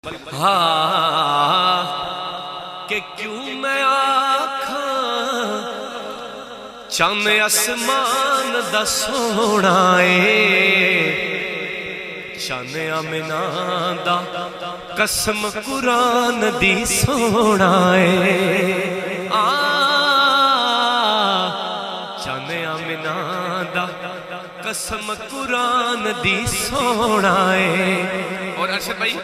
کہ کیوں میں آکھاں چند اسمان دا سونا چند امنا دا قسم قرآن دی سونا چند امنا دا قسم قرآن دی سونا اور ارشد بھائی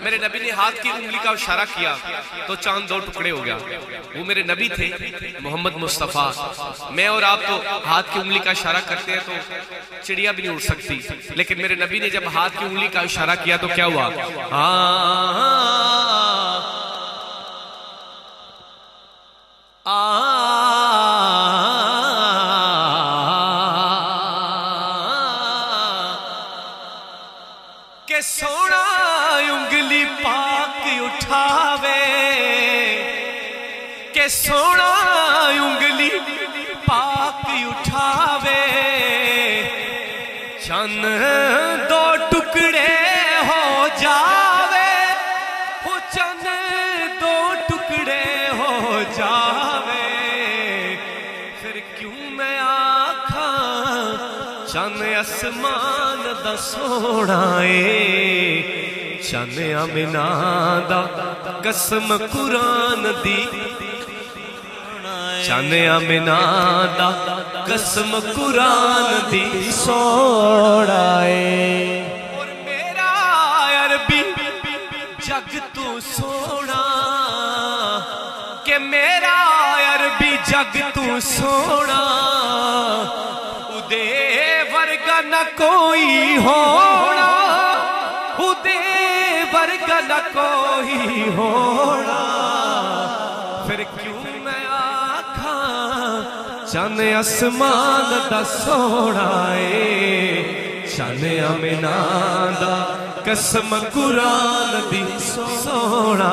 میرے نبی نے ہاتھ کی انگلی کا اشارہ کیا تو چاند دو ٹکڑے ہو گیا. وہ میرے نبی تھے محمد مصطفیٰ. میں اور آپ تو ہاتھ کی انگلی کا اشارہ کرتے ہیں تو چڑیا بھی نہیں اڑ سکتی, لیکن میرے نبی نے جب ہاتھ کی انگلی کا اشارہ کیا تو کیا ہوا؟ کہ سونا انگلی پاک اٹھاوے, کہ سونا انگلی پاک اٹھاوے, چند دو ٹکڑے ہو جاوے, وہ چند دو ٹکڑے ہو جاوے. پھر کیوں میں آکھاں چند اسمان دا سونا چند امنا دا قسم قرآن دی, چند امنا دا قسم قرآن دی سونا. اور میرا عربی جگ تو سونا, کہ میرا عربی جگ تو سونا, اودے ورگا نہ کوئی ہونا, اودے ورگا نہ کوئی ہونا. پھر کیوں میں آکھاں چند اسمان دا سونا چند امنا دا قسم قرآن دی سونا